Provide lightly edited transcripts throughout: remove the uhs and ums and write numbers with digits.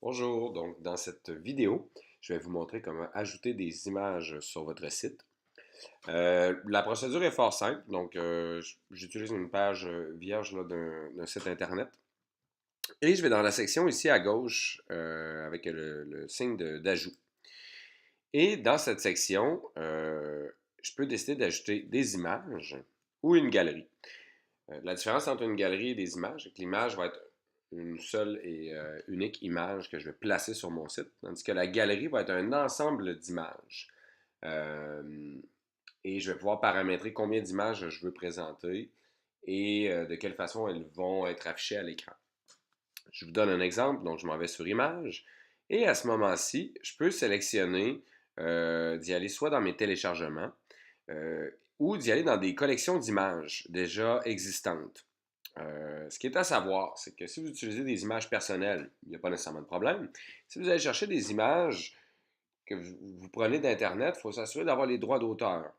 Bonjour, donc dans cette vidéo, je vais vous montrer comment ajouter des images sur votre site. La procédure est fort simple, donc j'utilise une page vierge là, d'un site internet et je vais dans la section ici à gauche avec le signe d'ajout. Et dans cette section, je peux décider d'ajouter des images ou une galerie. La différence entre une galerie et des images, c'est que l'image va être une seule et unique image que je vais placer sur mon site, tandis que la galerie va être un ensemble d'images. Euh, et je vais pouvoir paramétrer combien d'images je veux présenter et de quelle façon elles vont être affichées à l'écran. Je vous donne un exemple, donc je m'en vais sur Images, et à ce moment-ci, je peux sélectionner d'y aller soit dans mes téléchargements euh, ou d'y aller dans des collections d'images déjà existantes. Ce qui est à savoir, c'est que si vous utilisez des images personnelles, il n'y a pas nécessairement de problème. Si vous allez chercher des images que vous prenez d'Internet, il faut s'assurer d'avoir les droits d'auteur,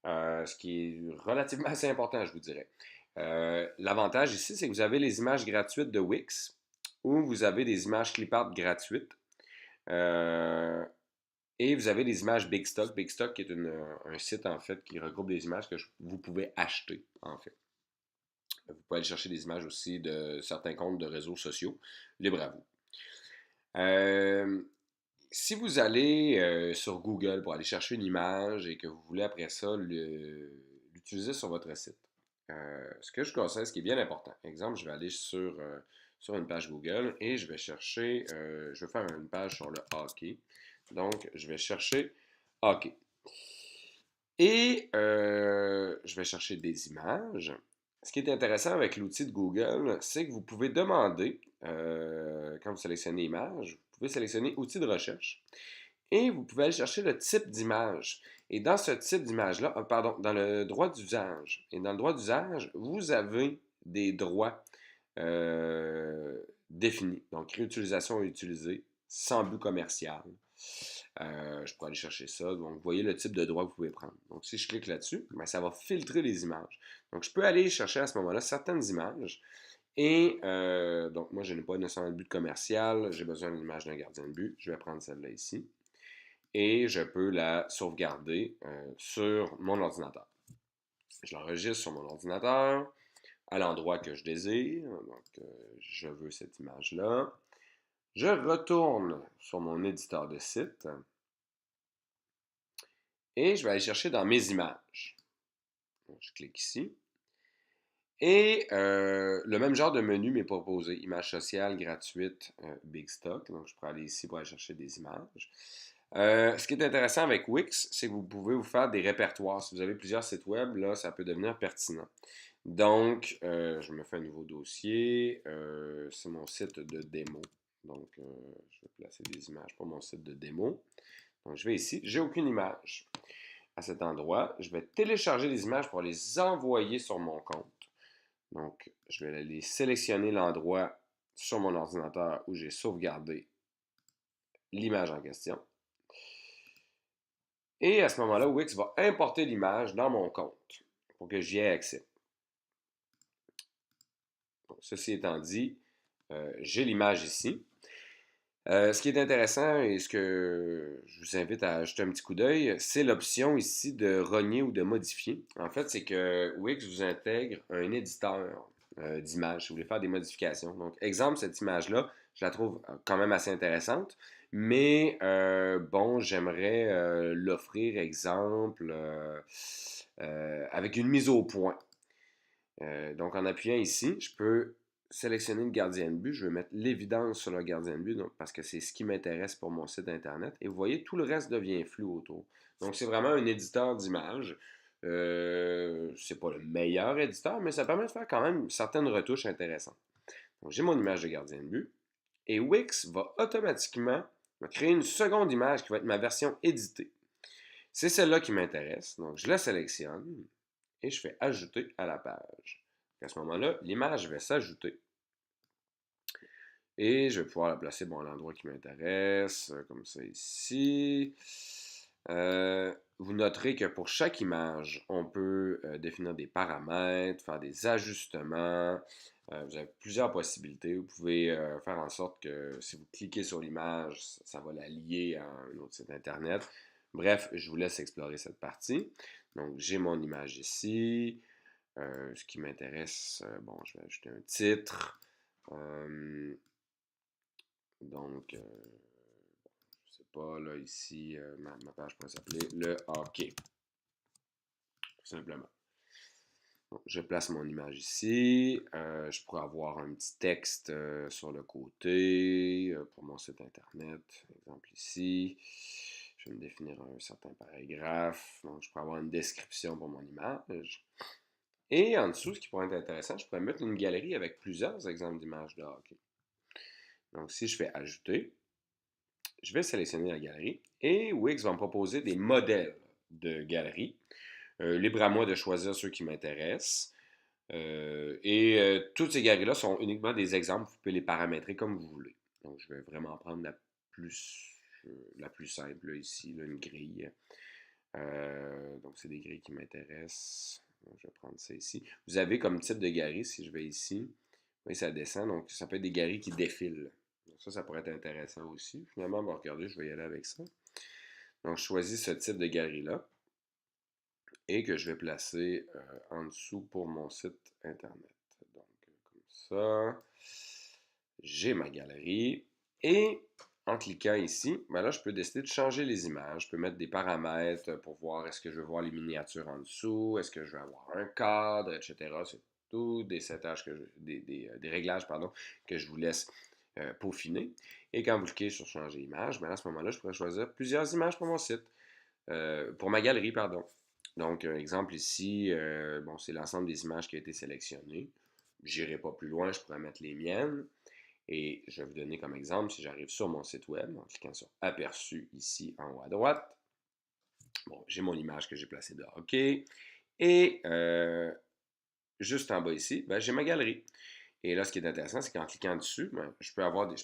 ce qui est relativement assez important, je vous dirais. L'avantage ici, c'est que vous avez les images gratuites de Wix ou vous avez des images clipart gratuites. Euh, et vous avez des images Big Stock. Big Stock qui est un site en fait qui regroupe des images que vous pouvez acheter en fait. Vous pouvez aller chercher des images aussi de certains comptes de réseaux sociaux. Libre à vous. Euh, Si vous allez sur Google pour aller chercher une image et que vous voulez après ça l'utiliser sur votre site, ce que je conseille, ce qui est bien important, exemple, je vais aller sur une page Google et je vais chercher, je vais faire une page sur le hockey. Donc, je vais chercher hockey. Et je vais chercher des images. Ce qui est intéressant avec l'outil de Google, c'est que vous pouvez demander, quand vous sélectionnez image, vous pouvez sélectionner outil de recherche et vous pouvez aller chercher le type d'image. Et dans ce type d'image-là, pardon, dans le droit d'usage, et dans le droit d'usage, vous avez des droits définis. Donc, réutilisation et utilisée, sans but commercial. Je pourrais aller chercher ça. Donc, vous voyez le type de droit que vous pouvez prendre. Donc, si je clique là-dessus, ben, ça va filtrer les images. Donc, je peux aller chercher à ce moment-là certaines images. Et donc, moi, je n'ai pas nécessairement de but commercial. J'ai besoin d'une image d'un gardien de but. Je vais prendre celle-là ici. Et je peux la sauvegarder sur mon ordinateur. Je l'enregistre sur mon ordinateur à l'endroit que je désire. Donc, je veux cette image-là. Je retourne sur mon éditeur de site et je vais aller chercher dans mes images. Donc, je clique ici. Et le même genre de menu m'est proposé. Image sociale, gratuite, Big Stock. Donc, je pourrais aller ici pour aller chercher des images. Ce qui est intéressant avec Wix, c'est que vous pouvez vous faire des répertoires. Si vous avez plusieurs sites web, là, ça peut devenir pertinent. Donc, je me fais un nouveau dossier. C'est mon site de démo. Donc, je vais placer des images pour mon site de démo. Donc, je vais ici. J'ai aucune image à cet endroit. Je vais télécharger les images pour les envoyer sur mon compte. Donc, je vais aller sélectionner l'endroit sur mon ordinateur où j'ai sauvegardé l'image en question. Et à ce moment-là, Wix va importer l'image dans mon compte pour que j'y ai accès. Donc, ceci étant dit, j'ai l'image ici. Ce qui est intéressant et ce que je vous invite à jeter un petit coup d'œil, c'est l'option ici de rogner ou de modifier. En fait, c'est que Wix vous intègre un éditeur d'images si vous voulez faire des modifications. Donc, exemple, cette image-là, je la trouve quand même assez intéressante, mais bon, j'aimerais l'offrir, exemple, avec une mise au point. Donc, en appuyant ici, je peux sélectionner le gardien de but. Je vais mettre l'évidence sur le gardien de but donc, parce que c'est ce qui m'intéresse pour mon site internet. Et vous voyez, tout le reste devient flou autour. Donc, c'est vraiment un éditeur d'images. C'est pas le meilleur éditeur, mais ça permet de faire quand même certaines retouches intéressantes. Donc, j'ai mon image de gardien de but. Et Wix va automatiquement me créer une seconde image qui va être ma version éditée. C'est celle-là qui m'intéresse. Donc, je la sélectionne et je fais ajouter à la page. À ce moment-là, l'image va s'ajouter. Et je vais pouvoir la placer à l'endroit qui m'intéresse, comme ça ici. vous noterez que pour chaque image, on peut définir des paramètres, faire des ajustements. Vous avez plusieurs possibilités. Vous pouvez faire en sorte que si vous cliquez sur l'image, ça va la lier à un autre site Internet. Bref, je vous laisse explorer cette partie. Donc, j'ai mon image ici. Ce qui m'intéresse, bon, je vais ajouter un titre. Donc, je sais pas, là, ici, ma page pourrait s'appeler le hockey, tout simplement. Donc, je place mon image ici. Je pourrais avoir un petit texte sur le côté pour mon site internet. Exemple ici. Je vais me définir un certain paragraphe. Donc, je pourrais avoir une description pour mon image. Et en dessous, ce qui pourrait être intéressant, je pourrais mettre une galerie avec plusieurs exemples d'images de hockey. Donc, si je fais ajouter, je vais sélectionner la galerie et Wix va me proposer des modèles de galeries. Libre à moi de choisir ceux qui m'intéressent. Toutes ces galeries-là sont uniquement des exemples. Vous pouvez les paramétrer comme vous voulez. Donc, je vais vraiment prendre la plus simple là, ici, là, une grille. Donc, c'est des grilles qui m'intéressent. Donc, je vais prendre ça ici. Vous avez comme type de galerie, si je vais ici, oui, ça descend. Donc, ça peut être des galeries qui défilent. Donc, ça pourrait être intéressant aussi. Finalement, on va regarder, je vais y aller avec ça. Donc, je choisis ce type de galerie-là et que je vais placer en dessous pour mon site internet. Donc, comme ça, j'ai ma galerie et en cliquant ici, ben là, je peux décider de changer les images. Je peux mettre des paramètres pour voir est-ce que je veux voir les miniatures en dessous, est-ce que je veux avoir un cadre, etc. C'est tout des settages des réglages pardon, que je vous laisse peaufiner. Et quand vous cliquez sur changer image, ben à ce moment-là, je pourrais choisir plusieurs images pour mon site, pour ma galerie, pardon. Donc, exemple ici, bon, c'est l'ensemble des images qui a été sélectionnées. Je n'irai pas plus loin, je pourrais mettre les miennes. Et je vais vous donner comme exemple, si j'arrive sur mon site web, en cliquant sur Aperçu ici en haut à droite, bon, j'ai mon image que j'ai placée de hockey. Et juste en bas ici, ben, j'ai ma galerie. Et là, ce qui est intéressant, c'est qu'en cliquant dessus, ben, je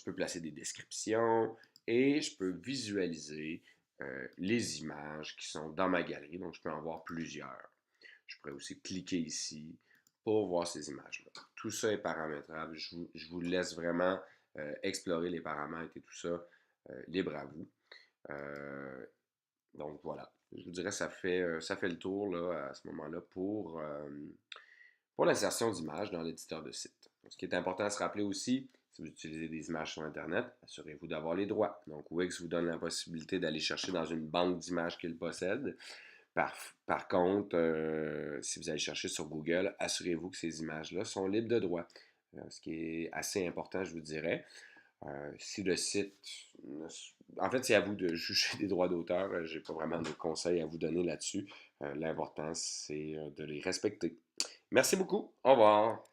peux placer des descriptions et je peux visualiser les images qui sont dans ma galerie. Donc, je peux en voir plusieurs. Je pourrais aussi cliquer ici pour voir ces images-là. Tout ça est paramétrable. Je vous laisse vraiment explorer les paramètres et tout ça libre à vous. Donc voilà, je vous dirais ça fait le tour là, à ce moment-là pour l'insertion d'images dans l'éditeur de site. Donc, ce qui est important à se rappeler aussi, si vous utilisez des images sur Internet, assurez-vous d'avoir les droits. Donc Wix vous donne la possibilité d'aller chercher dans une banque d'images qu'il possède. Par contre, si vous allez chercher sur Google, assurez-vous que ces images-là sont libres de droit. Ce qui est assez important, je vous dirais. Si le site... En fait, c'est à vous de juger des droits d'auteur. Je n'ai pas vraiment de conseils à vous donner là-dessus. L'important, c'est de les respecter. Merci beaucoup. Au revoir.